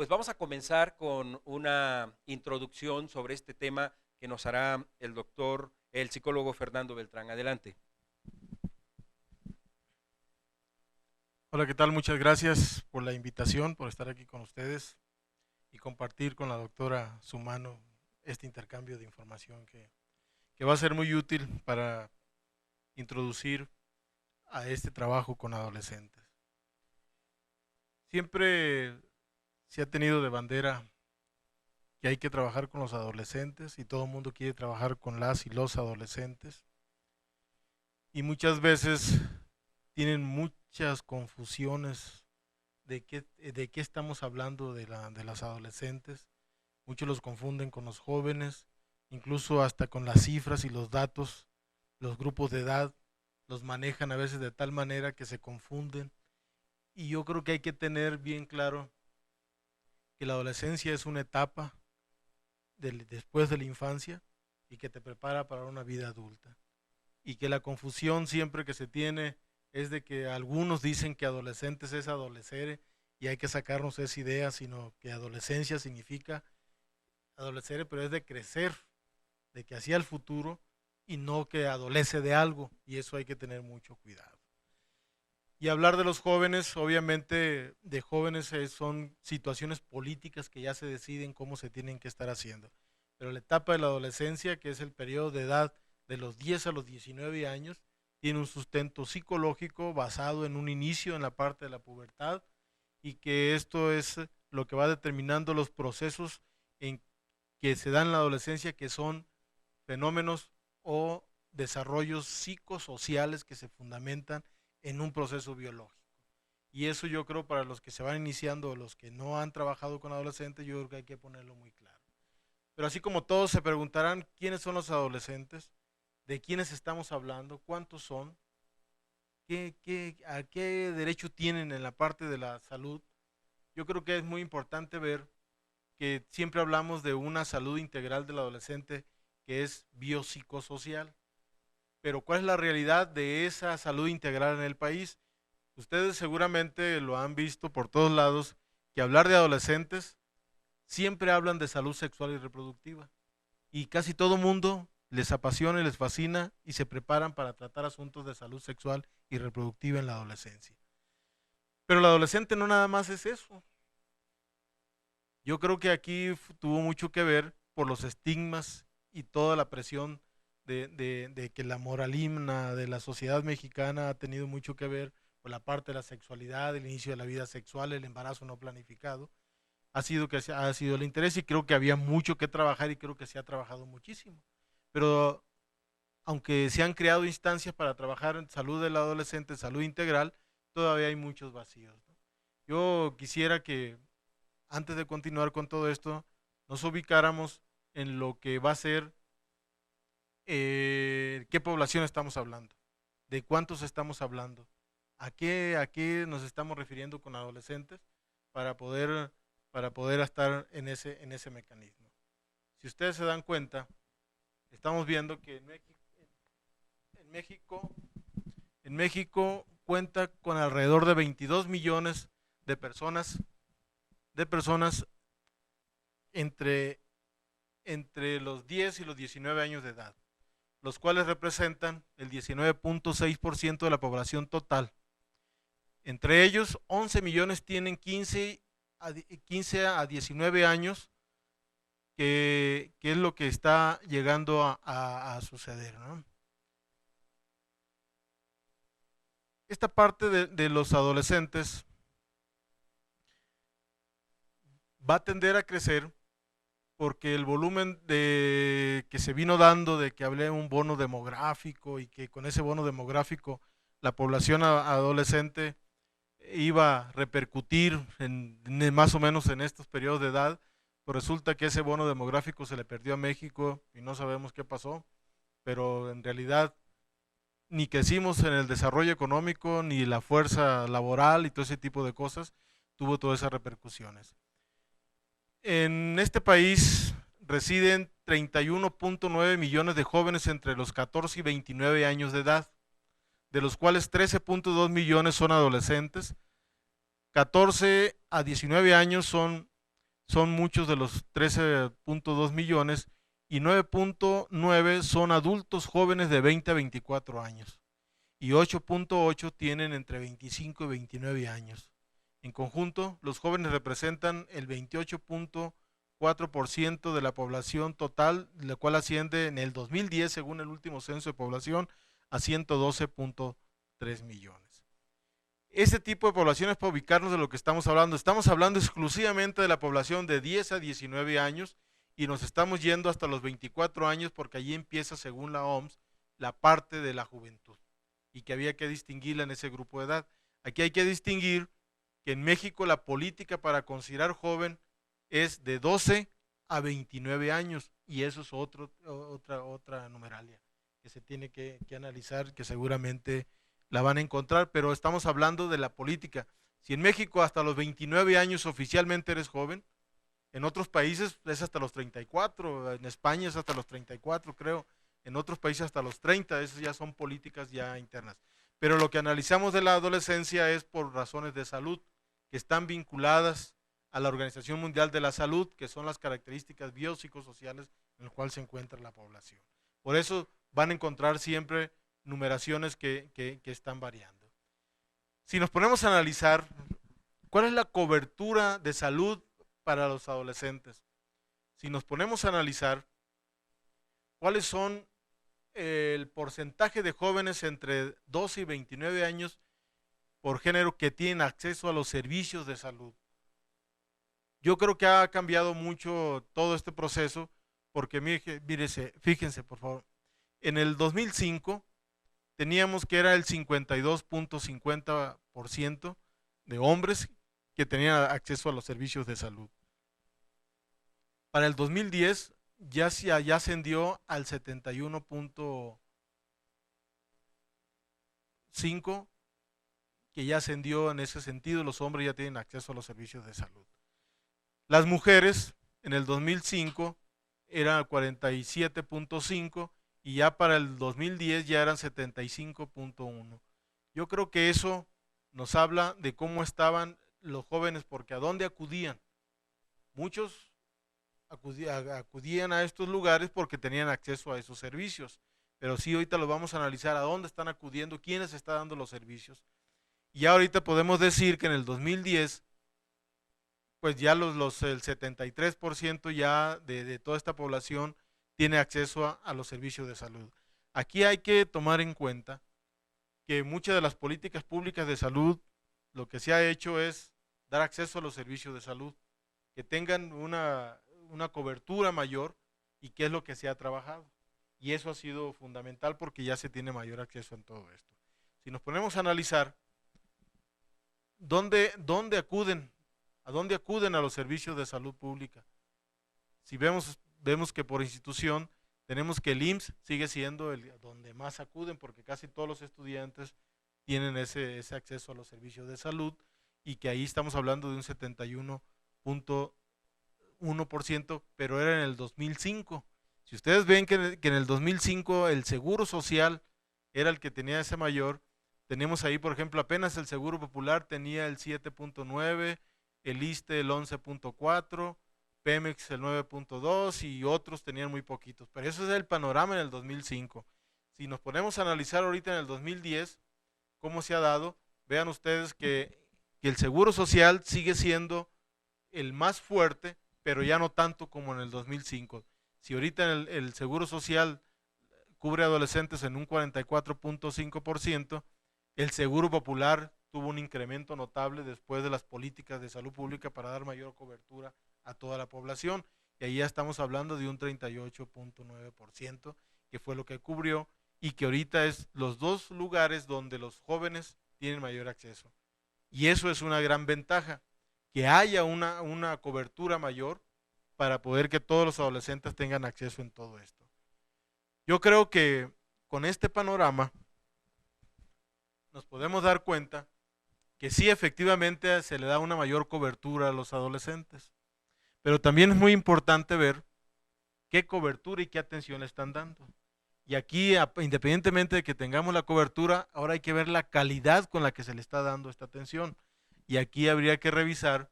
Pues vamos a comenzar con una introducción sobre este tema que nos hará el doctor, el psicólogo Fernando Beltrán. Adelante. Hola, ¿qué tal? Muchas gracias por la invitación, por estar aquí con ustedes y compartir con la doctora Sumano este intercambio de información que va a ser muy útil para introducir a este trabajo con adolescentes. Siempre se ha tenido de bandera que hay que trabajar con los adolescentes y todo el mundo quiere trabajar con las y los adolescentes y muchas veces tienen muchas confusiones de qué estamos hablando de las adolescentes. Muchos los confunden con los jóvenes, incluso hasta con las cifras y los datos, los grupos de edad los manejan a veces de tal manera que se confunden. Y yo creo que hay que tener bien claro que la adolescencia es una etapa después de la infancia y que te prepara para una vida adulta. Y que la confusión siempre que se tiene es de que algunos dicen que adolescentes es adolecer y hay que sacarnos esa idea, sino que adolescencia significa adolecer, pero es de crecer, de que hacia el futuro y no que adolece de algo, y eso hay que tener mucho cuidado. Y hablar de los jóvenes, obviamente de jóvenes son situaciones políticas que ya se deciden cómo se tienen que estar haciendo. Pero la etapa de la adolescencia, que es el periodo de edad de los 10 a los 19 años, tiene un sustento psicológico basado en un inicio en la parte de la pubertad y que esto es lo que va determinando los procesos en que se dan en la adolescencia, que son fenómenos o desarrollos psicosociales que se fundamentan en un proceso biológico. Y eso yo creo para los que se van iniciando, los que no han trabajado con adolescentes, yo creo que hay que ponerlo muy claro. Pero así como todos se preguntarán quiénes son los adolescentes, de quiénes estamos hablando, cuántos son, a qué derecho tienen en la parte de la salud, yo creo que es muy importante ver que siempre hablamos de una salud integral del adolescente que es biopsicosocial. Pero ¿cuál es la realidad de esa salud integral en el país? Ustedes seguramente lo han visto por todos lados, que hablar de adolescentes siempre hablan de salud sexual y reproductiva. Y casi todo mundo les apasiona y les fascina y se preparan para tratar asuntos de salud sexual y reproductiva en la adolescencia. Pero el adolescente no nada más es eso. Yo creo que aquí tuvo mucho que ver por los estigmas y toda la presión de que la moralina de la sociedad mexicana ha tenido mucho que ver por la parte de la sexualidad, el inicio de la vida sexual, el embarazo no planificado. Ha sido el interés y creo que había mucho que trabajar y creo que se ha trabajado muchísimo. Pero aunque se han creado instancias para trabajar en salud del adolescente, salud integral, todavía hay muchos vacíos, ¿no? Yo quisiera que antes de continuar con todo esto, nos ubicáramos en lo que va a ser qué población estamos hablando, de cuántos estamos hablando, a qué nos estamos refiriendo con adolescentes para poder, para poder estar en ese mecanismo. Si ustedes se dan cuenta, estamos viendo que en México, en México cuenta con alrededor de 22 millones de personas entre los 10 y los 19 años de edad, los cuales representan el 19.6% de la población total. Entre ellos, 11 millones tienen 15 a 19 años, que es lo que está llegando a suceder, ¿no? Esta parte de los adolescentes va a tender a crecer porque el volumen de que se vino dando de que hablé un bono demográfico y que con ese bono demográfico la población adolescente iba a repercutir más o menos en estos periodos de edad, pues resulta que ese bono demográfico se le perdió a México y no sabemos qué pasó, pero en realidad ni crecimos en el desarrollo económico, ni la fuerza laboral y todo ese tipo de cosas tuvo todas esas repercusiones. En este país residen 31.9 millones de jóvenes entre los 14 y 29 años de edad, de los cuales 13.2 millones son adolescentes, 14 a 19 años son son muchos de los 13.2 millones y 9.9 son adultos jóvenes de 20 a 24 años y 8.8 tienen entre 25 y 29 años. En conjunto, los jóvenes representan el 28.4% de la población total, la cual asciende en el 2010, según el último censo de población, a 112.3 millones. Este tipo de población es para ubicarnos de lo que estamos hablando. Estamos hablando exclusivamente de la población de 10 a 19 años y nos estamos yendo hasta los 24 años porque allí empieza, según la OMS, la parte de la juventud y que había que distinguirla en ese grupo de edad. Aquí hay que distinguir que en México la política para considerar joven es de 12 a 29 años y eso es otra numeralia que se tiene que analizar, que seguramente la van a encontrar, pero estamos hablando de la política. Si en México hasta los 29 años oficialmente eres joven, en otros países es hasta los 34, en España es hasta los 34, creo, en otros países hasta los 30, esas ya son políticas ya internas. Pero lo que analizamos de la adolescencia es por razones de salud, que están vinculadas a la Organización Mundial de la Salud, que son las características biopsicosociales en las cuales se encuentra la población. Por eso van a encontrar siempre numeraciones que están variando. Si nos ponemos a analizar, ¿cuál es la cobertura de salud para los adolescentes? Si nos ponemos a analizar, ¿cuáles son el porcentaje de jóvenes entre 12 y 29 años por género que tienen acceso a los servicios de salud? Yo creo que ha cambiado mucho todo este proceso porque fíjense por favor, en el 2005 teníamos que era el 52.50% de hombres que tenían acceso a los servicios de salud. Para el 2010 ya ascendió al 71.5%, que ya ascendió en ese sentido, los hombres ya tienen acceso a los servicios de salud. Las mujeres en el 2005 eran 47.5% y ya para el 2010 ya eran 75.1%. Yo creo que eso nos habla de cómo estaban los jóvenes, porque ¿a dónde acudían? Muchos acudían a estos lugares porque tenían acceso a esos servicios, pero sí ahorita lo vamos a analizar a dónde están acudiendo, quiénes están dando los servicios. Y ya ahorita podemos decir que en el 2010, pues ya el 73% ya de toda esta población tiene acceso a los servicios de salud. Aquí hay que tomar en cuenta que muchas de las políticas públicas de salud, lo que se ha hecho es dar acceso a los servicios de salud, que tengan una cobertura mayor, y qué es lo que se ha trabajado. Y eso ha sido fundamental porque ya se tiene mayor acceso en todo esto. Si nos ponemos a analizar, ¿dónde acuden? ¿A dónde acuden a los servicios de salud pública? Si vemos que por institución tenemos que el IMSS sigue siendo donde más acuden porque casi todos los estudiantes tienen ese acceso a los servicios de salud y que ahí estamos hablando de un 71.1%, pero era en el 2005. Si ustedes ven que en el 2005 el Seguro Social era el que tenía ese mayor, tenemos ahí, por ejemplo, apenas el Seguro Popular tenía el 7.9%, el ISSSTE el 11.4%, Pemex el 9.2% y otros tenían muy poquitos. Pero eso es el panorama en el 2005. Si nos ponemos a analizar ahorita en el 2010, cómo se ha dado, vean ustedes que el Seguro Social sigue siendo el más fuerte, pero ya no tanto como en el 2005. Si ahorita el Seguro Social cubre adolescentes en un 44.5%, el Seguro Popular tuvo un incremento notable después de las políticas de salud pública para dar mayor cobertura a toda la población, y ahí ya estamos hablando de un 38.9%, que fue lo que cubrió, y que ahorita es los dos lugares donde los jóvenes tienen mayor acceso. Y eso es una gran ventaja, que haya una cobertura mayor para poder que todos los adolescentes tengan acceso en todo esto. Yo creo que con este panorama nos podemos dar cuenta que sí, efectivamente se le da una mayor cobertura a los adolescentes, pero también es muy importante ver qué cobertura y qué atención le están dando. Y aquí, independientemente de que tengamos la cobertura, ahora hay que ver la calidad con la que se le está dando esta atención. Y aquí habría que revisar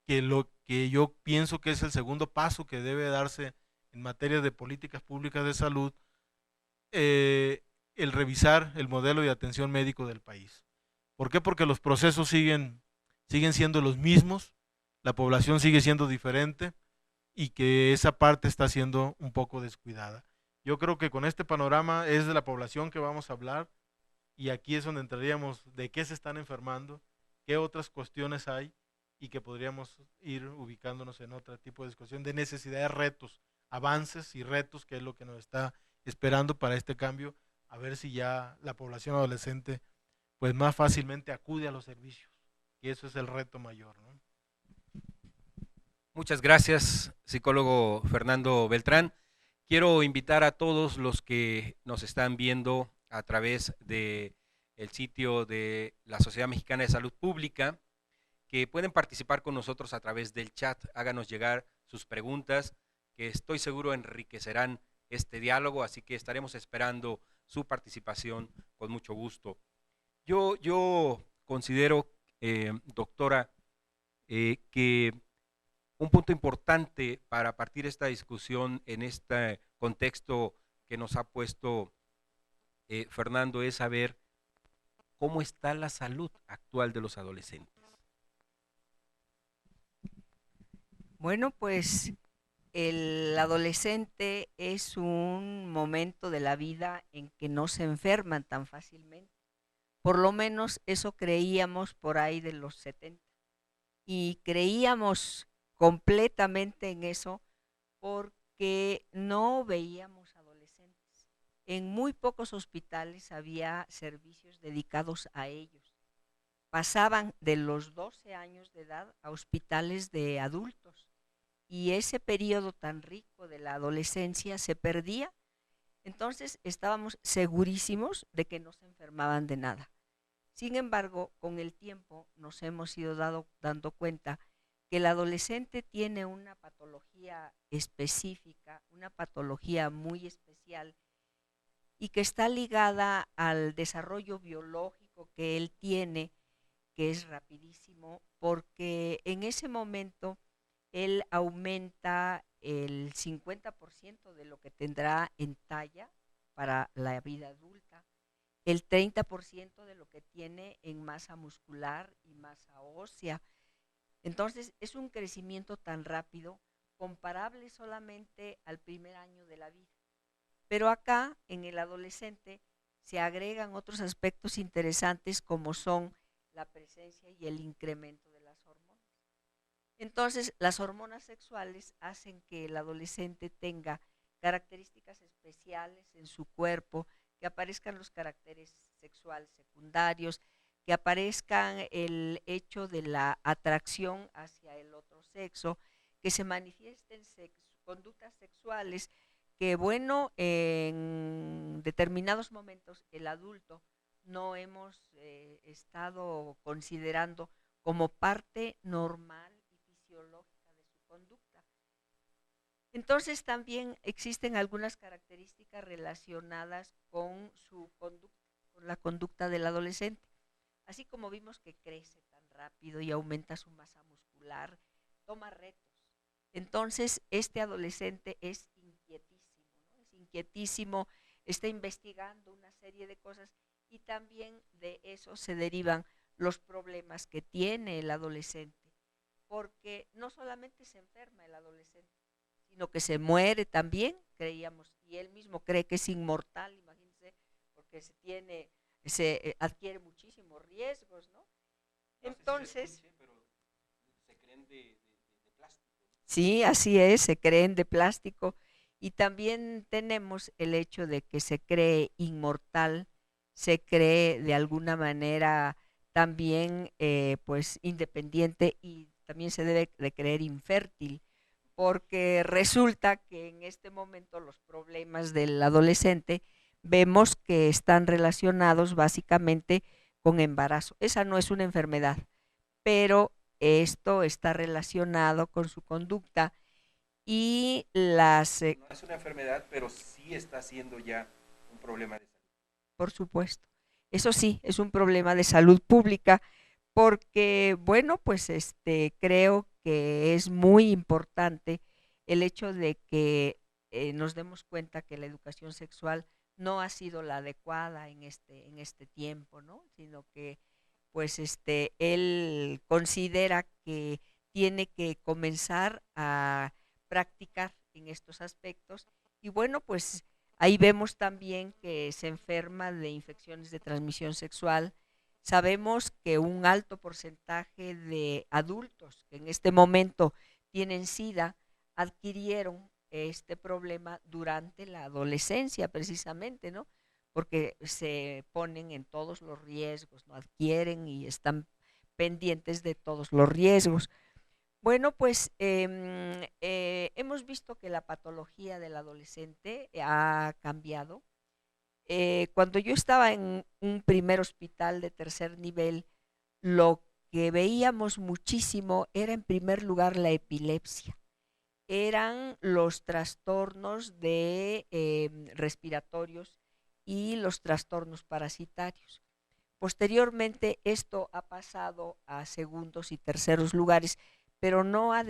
que que yo pienso que es el segundo paso que debe darse en materia de políticas públicas de salud, el revisar el modelo de atención médico del país. ¿Por qué? Porque los procesos siguen siendo los mismos, la población sigue siendo diferente y que esa parte está siendo un poco descuidada. Yo creo que con este panorama es de la población que vamos a hablar, y aquí es donde entraríamos de qué se están enfermando, qué otras cuestiones hay, y que podríamos ir ubicándonos en otro tipo de discusión de necesidades, retos, avances y retos, que es lo que nos está esperando para este cambio, a ver si ya la población adolescente pues más fácilmente acude a los servicios, y eso es el reto mayor, ¿no? Muchas gracias, psicólogo Fernando Beltrán. Quiero invitar a todos los que nos están viendo a través de el sitio de la Sociedad Mexicana de Salud Pública, que pueden participar con nosotros a través del chat. Háganos llegar sus preguntas, que estoy seguro enriquecerán este diálogo, así que estaremos esperando su participación con mucho gusto. Yo considero, doctora, que un punto importante para partir esta discusión en este contexto que nos ha puesto Fernando es saber cómo está la salud actual de los adolescentes. Bueno, pues el adolescente es un momento de la vida en que no se enferman tan fácilmente. Por lo menos eso creíamos por ahí de los 70. Y creíamos completamente en eso porque no veíamos adolescentes. En muy pocos hospitales había servicios dedicados a ellos. Pasaban de los 12 años de edad a hospitales de adultos, y ese periodo tan rico de la adolescencia se perdía. Entonces estábamos segurísimos de que no se enfermaban de nada. Sin embargo, con el tiempo nos hemos ido dando cuenta que el adolescente tiene una patología específica, una patología muy especial, y que está ligada al desarrollo biológico que él tiene, que es rapidísimo, porque en ese momento él aumenta el 50% de lo que tendrá en talla para la vida adulta, el 30% de lo que tiene en masa muscular y masa ósea. Entonces es un crecimiento tan rápido, comparable solamente al primer año de la vida. Pero acá, en el adolescente, se agregan otros aspectos interesantes, como son la presencia y el incremento de las hormonas. Entonces, las hormonas sexuales hacen que el adolescente tenga características especiales en su cuerpo, que aparezcan los caracteres sexuales secundarios, que aparezcan el hecho de la atracción hacia el otro sexo, que se manifiesten conductas sexuales que, bueno, en determinados momentos el adulto no hemos estado considerando como parte normal y fisiológica de su conducta. Entonces también existen algunas características relacionadas con su conducta, con la conducta del adolescente. Así como vimos que crece tan rápido y aumenta su masa muscular, toma retos. Entonces este adolescente es inquietísimo, ¿no? Es inquietísimo, está investigando una serie de cosas, y también de eso se derivan los problemas que tiene el adolescente, porque no solamente se enferma el adolescente, sino que se muere también, creíamos, y él mismo cree que es inmortal, imagínense, porque se adquiere muchísimos riesgos, ¿no? Entonces, no sé si se escuche, pero se creen de plástico. Sí, así es, se creen de plástico, y también tenemos el hecho de que se cree inmortal, se cree de alguna manera también pues independiente, y también se debe de creer infértil, porque resulta que en este momento los problemas del adolescente vemos que están relacionados básicamente con embarazo. Esa no es una enfermedad, pero esto está relacionado con su conducta y las, No es una enfermedad, pero sí está siendo ya un problema de salud. por supuesto, eso sí, es un problema de salud pública, porque, bueno, pues creo que es muy importante el hecho de que nos demos cuenta que la educación sexual no ha sido la adecuada en este tiempo, ¿no? Sino que pues él considera que tiene que comenzar a practicar en estos aspectos. Y bueno, pues ahí vemos también que se enferma de infecciones de transmisión sexual. Sabemos que un alto porcentaje de adultos que en este momento tienen SIDA adquirieron este problema durante la adolescencia precisamente, ¿no? Porque se ponen en todos los riesgos, ¿no? Adquieren y están pendientes de todos los riesgos. Bueno, pues hemos visto que la patología del adolescente ha cambiado. Cuando yo estaba en un primer hospital de tercer nivel, lo que veíamos muchísimo era en primer lugar la epilepsia. Eran los trastornos de respiratorios y los trastornos parasitarios. Posteriormente esto ha pasado a segundos y terceros lugares, pero no ha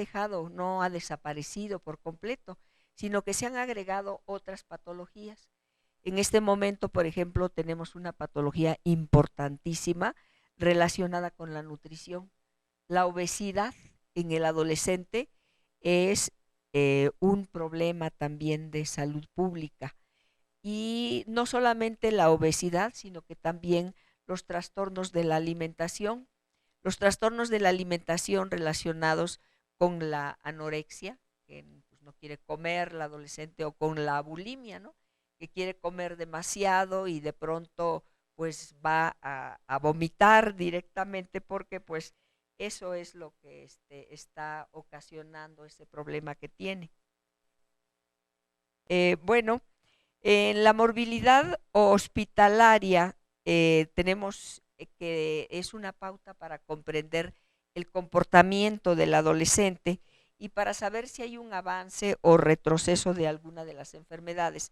desaparecido por completo, sino que se han agregado otras patologías. En este momento, por ejemplo, tenemos una patología importantísima relacionada con la nutrición. La obesidad en el adolescente es un problema también de salud pública. Y no solamente la obesidad, sino que también los trastornos de la alimentación. Los trastornos de la alimentación relacionados con la anorexia, que pues, no quiere comer la adolescente, o con la bulimia, ¿no? Que quiere comer demasiado y de pronto pues va a vomitar directamente porque pues eso es lo que está ocasionando ese problema que tiene. Bueno, en la morbilidad hospitalaria tenemos que es una pauta para comprender el comportamiento del adolescente y para saber si hay un avance o retroceso de alguna de las enfermedades.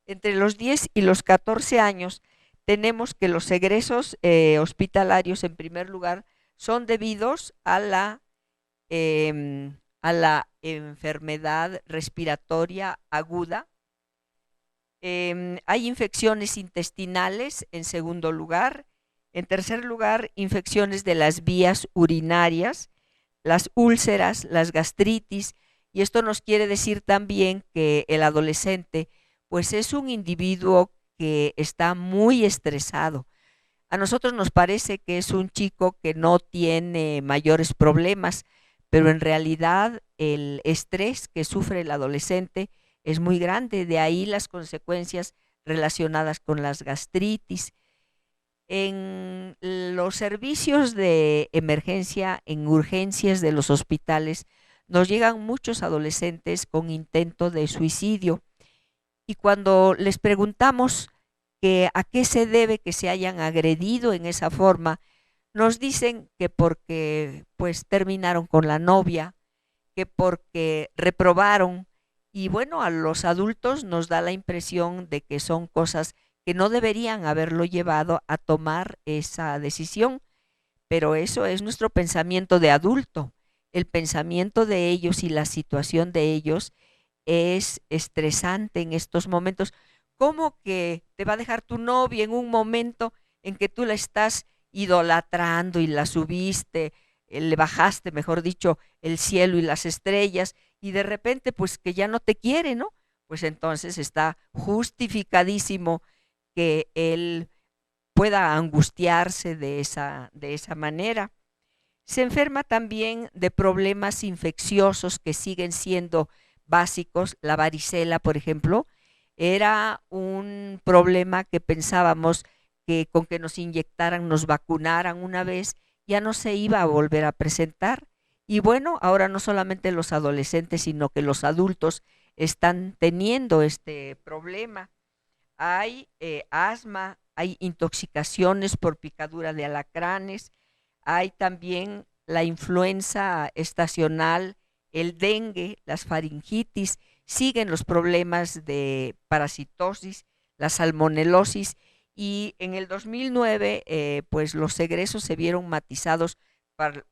Entre los 10 y los 14 años tenemos que los egresos hospitalarios, en primer lugar, son debidos a la enfermedad respiratoria aguda. Hay infecciones intestinales en segundo lugar. En tercer lugar, infecciones de las vías urinarias, las úlceras, las gastritis. Y esto nos quiere decir también que el adolescente pues es un individuo que está muy estresado. A nosotros nos parece que es un chico que no tiene mayores problemas, pero en realidad el estrés que sufre el adolescente es muy grande, de ahí las consecuencias relacionadas con las gastritis. En los servicios de emergencia, en urgencias de los hospitales, nos llegan muchos adolescentes con intento de suicidio. Y cuando les preguntamos que a qué se debe que se hayan agredido en esa forma, nos dicen que porque pues terminaron con la novia, que porque reprobaron. Y bueno, a los adultos nos da la impresión de que son cosas que no deberían haberlo llevado a tomar esa decisión, pero eso es nuestro pensamiento de adulto. El pensamiento de ellos y la situación de ellos es estresante en estos momentos. ¿Cómo que te va a dejar tu novia en un momento en que tú la estás idolatrando y la subiste, le bajaste, mejor dicho, el cielo y las estrellas, y de repente pues que ya no te quiere, ¿no? Pues entonces está justificadísimo que él pueda angustiarse de esa manera. Se enferma también de problemas infecciosos que siguen siendo básicos. La varicela, por ejemplo, era un problema que pensábamos que con que nos inyectaran, nos vacunaran una vez, ya no se iba a volver a presentar. Y bueno, ahora no solamente los adolescentes, sino que los adultos están teniendo este problema. Hay asma, hay intoxicaciones por picadura de alacranes, hay también la influenza estacional, el dengue, las faringitis, siguen los problemas de parasitosis, la salmonelosis, y en el 2009 pues los egresos se vieron matizados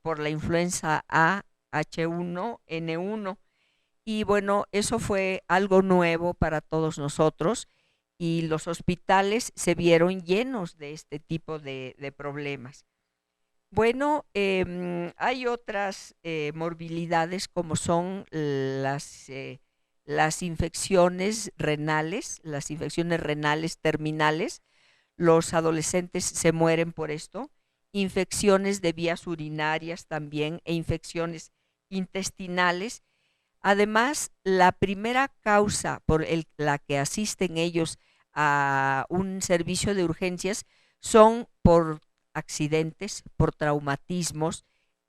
por la influenza A H1N1. Y bueno, eso fue algo nuevo para todos nosotros y los hospitales se vieron llenos de este tipo de problemas. Bueno, hay otras morbilidades como son las infecciones renales, las infecciones renales terminales. Los adolescentes se mueren por esto. Infecciones de vías urinarias también e infecciones intestinales. Además, la primera causa por la que asisten ellos a un servicio de urgencias son por accidentes, por traumatismos.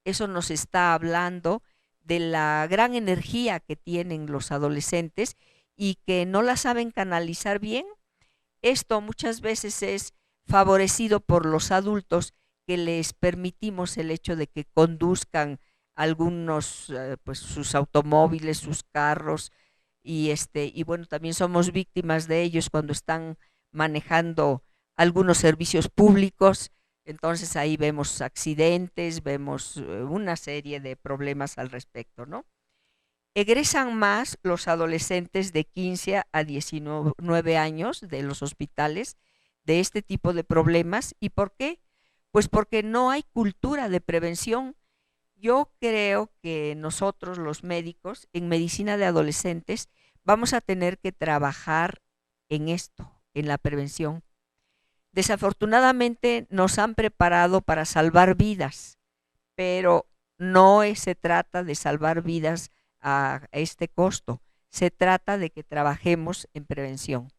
Eso nos está hablando de la gran energía que tienen los adolescentes y que no la saben canalizar bien. Esto muchas veces es favorecido por los adultos que les permitimos el hecho de que conduzcan algunos pues sus automóviles, sus carros y bueno, también somos víctimas de ellos cuando están manejando algunos servicios públicos. Entonces ahí vemos accidentes, vemos una serie de problemas al respecto, ¿no? Egresan más los adolescentes de 15 a 19 años de los hospitales de este tipo de problemas. ¿Y por qué? Pues porque no hay cultura de prevención. Yo creo que nosotros los médicos en medicina de adolescentes vamos a tener que trabajar en esto, en la prevención. Desafortunadamente nos han preparado para salvar vidas, pero no se trata de salvar vidas a este costo, se trata de que trabajemos en prevención.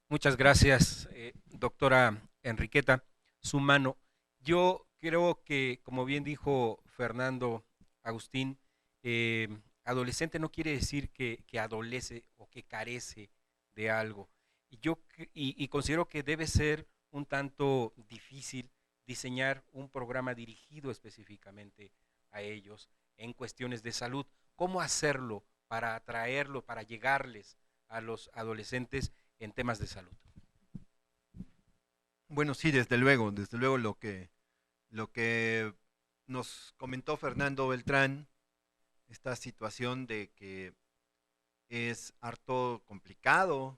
Muchas gracias, doctora Enriqueta Sumano. Yo creo que, como bien dijo Fernando Agustín, eh, adolescente no quiere decir que adolece o que carece de algo. Y considero que debe ser un tanto difícil diseñar un programa dirigido específicamente a ellos en cuestiones de salud. ¿Cómo hacerlo para atraerlo, para llegarles a los adolescentes en temas de salud? Bueno, sí, desde luego lo que nos comentó Fernando Beltrán, esta situación de que es harto complicado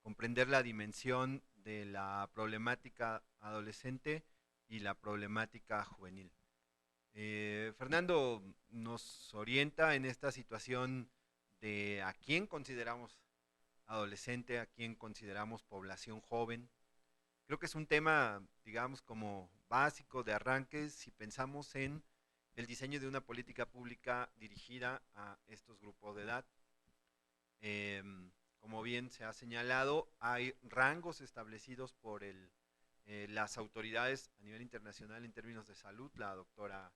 comprender la dimensión de la problemática adolescente y la problemática juvenil. Fernando nos orienta en esta situación de a quién consideramos adolescente, a quién consideramos población joven. Creo que es un tema, digamos, como básico de arranque si pensamos en el diseño de una política pública dirigida a estos grupos de edad. Eh, Como bien se ha señalado, hay rangos establecidos por las autoridades a nivel internacional en términos de salud. La doctora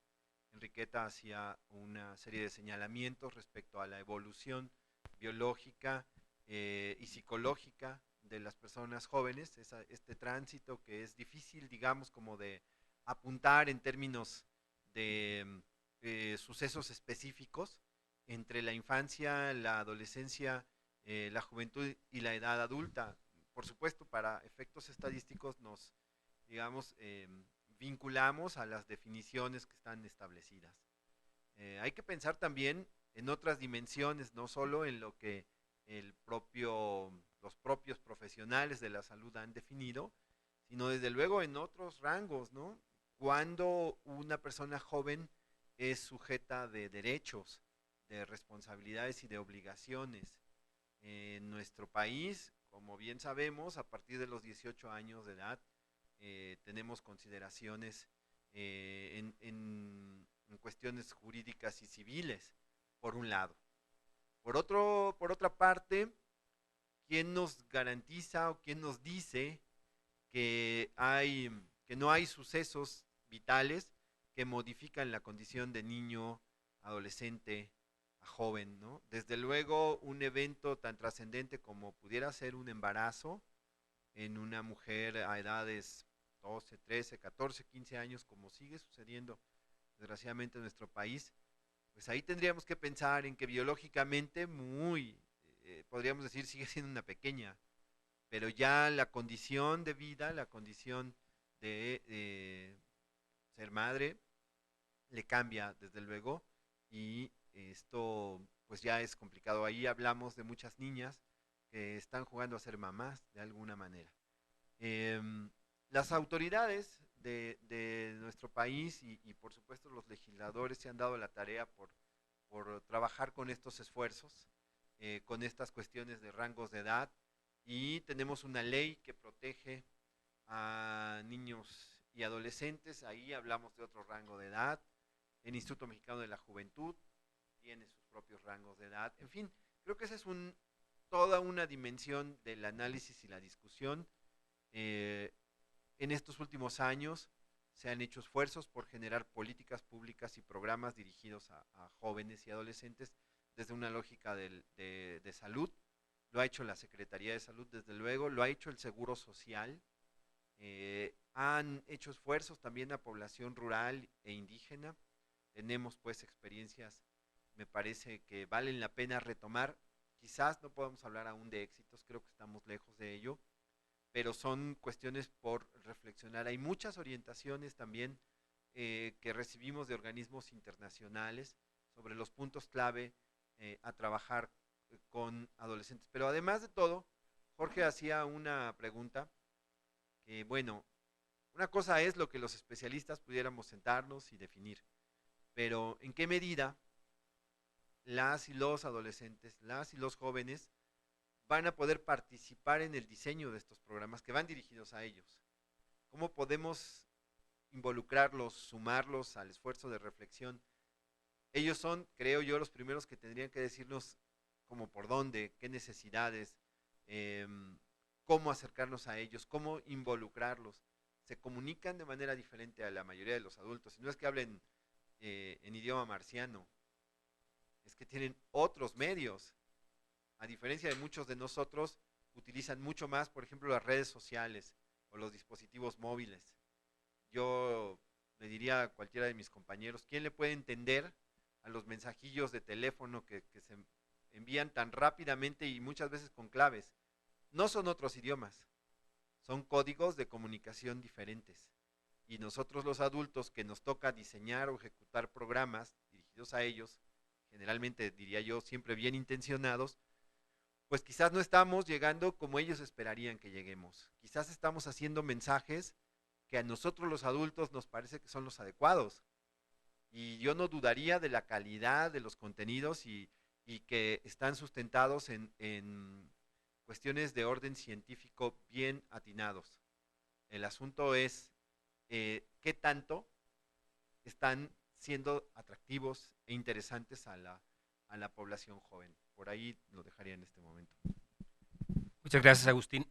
Enriqueta hacía una serie de señalamientos respecto a la evolución biológica y psicológica de las personas jóvenes, este tránsito que es difícil, digamos, como de apuntar en términos de sucesos específicos entre la infancia, la adolescencia, la juventud y la edad adulta. Por supuesto, para efectos estadísticos nos, digamos, vinculamos a las definiciones que están establecidas. Hay que pensar también en otras dimensiones, no solo en lo que los propios profesionales de la salud han definido, sino desde luego en otros rangos, ¿no? Cuando una persona joven es sujeta de derechos, de responsabilidades y de obligaciones. En nuestro país, como bien sabemos, a partir de los 18 años de edad, tenemos consideraciones en cuestiones jurídicas y civiles, por un lado. Por otra parte, ¿quién nos garantiza o quién nos dice que no hay sucesos vitales que modifican la condición de niño, adolescente, a joven, ¿no? Desde luego, un evento tan trascendente como pudiera ser un embarazo en una mujer a edades 12, 13, 14, 15 años, como sigue sucediendo desgraciadamente en nuestro país, pues ahí tendríamos que pensar en que biológicamente podríamos decir, sigue siendo una pequeña, pero ya la condición de vida, la condición de ser madre, le cambia desde luego, y esto pues ya es complicado. Ahí hablamos de muchas niñas que están jugando a ser mamás de alguna manera. Las autoridades de nuestro país y por supuesto los legisladores se han dado la tarea por trabajar con estos esfuerzos, con estas cuestiones de rangos de edad, y tenemos una ley que protege a niños y adolescentes. Ahí hablamos de otro rango de edad. El Instituto Mexicano de la Juventud tiene sus propios rangos de edad. En fin, creo que esa es toda una dimensión del análisis y la discusión. En estos últimos años se han hecho esfuerzos por generar políticas públicas y programas dirigidos a jóvenes y adolescentes desde una lógica de salud. Lo ha hecho la Secretaría de Salud, desde luego, lo ha hecho el Seguro Social. Han hecho esfuerzos también a población rural e indígena. Tenemos pues experiencias, me parece que valen la pena retomar. Quizás no podamos hablar aún de éxitos, creo que estamos lejos de ello, pero son cuestiones por reflexionar. Hay muchas orientaciones también que recibimos de organismos internacionales sobre los puntos clave a trabajar con adolescentes. Pero además de todo, Jorge hacía una pregunta que, bueno, una cosa es lo que los especialistas pudiéramos sentarnos y definir, pero ¿en qué medida las y los adolescentes, las y los jóvenes van a poder participar en el diseño de estos programas que van dirigidos a ellos? ¿Cómo podemos involucrarlos, sumarlos al esfuerzo de reflexión? Ellos son, creo yo, los primeros que tendrían que decirnos cómo, por dónde, qué necesidades, cómo acercarnos a ellos, cómo involucrarlos. Se comunican de manera diferente a la mayoría de los adultos, y no es que hablen en idioma marciano, es que tienen otros medios. A diferencia de muchos de nosotros, utilizan mucho más, por ejemplo, las redes sociales o los dispositivos móviles. Yo le diría a cualquiera de mis compañeros, ¿quién le puede entender a los mensajillos de teléfono que se envían tan rápidamente y muchas veces con claves? No son otros idiomas, son códigos de comunicación diferentes. Y nosotros los adultos, que nos toca diseñar o ejecutar programas dirigidos a ellos, generalmente diría yo siempre bien intencionados, pues quizás no estamos llegando como ellos esperarían que lleguemos. Quizás estamos haciendo mensajes que a nosotros los adultos nos parece que son los adecuados. Y yo no dudaría de la calidad de los contenidos y que están sustentados en cuestiones de orden científico bien atinados. El asunto es qué tanto están siendo atractivos e interesantes a la población joven. Por ahí lo dejaría en este momento. Muchas gracias, Agustín.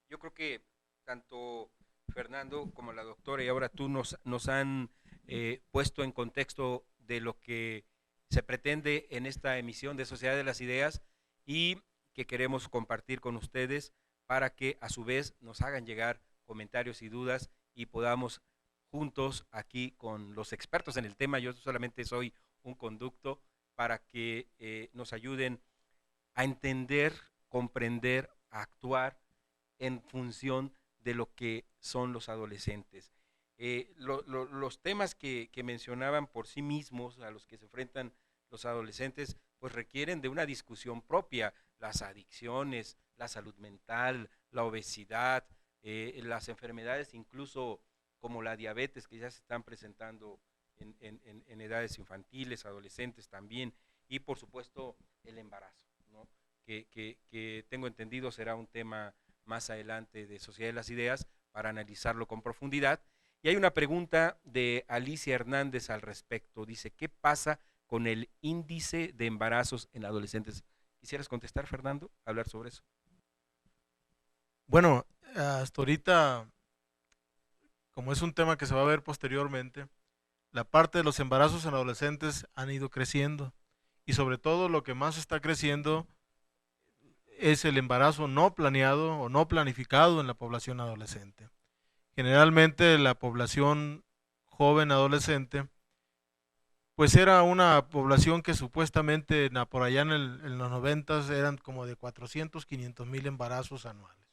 Yo creo que tanto Fernando como la doctora y ahora tú nos han puesto en contexto de lo que se pretende en esta emisión de Sociedad de las Ideas y que queremos compartir con ustedes para que a su vez nos hagan llegar comentarios y dudas y podamos juntos aquí con los expertos en el tema, yo solamente soy un conducto, para que nos ayuden a entender, comprender, a actuar en función de lo que son los adolescentes. Los temas que mencionaban por sí mismos, a los que se enfrentan los adolescentes, pues requieren de una discusión propia. Las adicciones, la salud mental, la obesidad, las enfermedades incluso como la diabetes, que ya se están presentando en edades infantiles, adolescentes también, y por supuesto el embarazo, ¿no? que tengo entendido será un tema más adelante de Sociedad de las Ideas para analizarlo con profundidad. Y hay una pregunta de Alicia Hernández al respecto. Dice, ¿qué pasa con el índice de embarazos en adolescentes? ¿Quisieras contestar, Fernando? Hablar sobre eso. Bueno, hasta ahorita, como es un tema que se va a ver posteriormente, la parte de los embarazos en adolescentes han ido creciendo, y sobre todo lo que más está creciendo es el embarazo no planeado o no planificado en la población adolescente. Generalmente la población joven adolescente pues era una población que supuestamente por allá en los 90 eran como de 400, 500 mil embarazos anuales.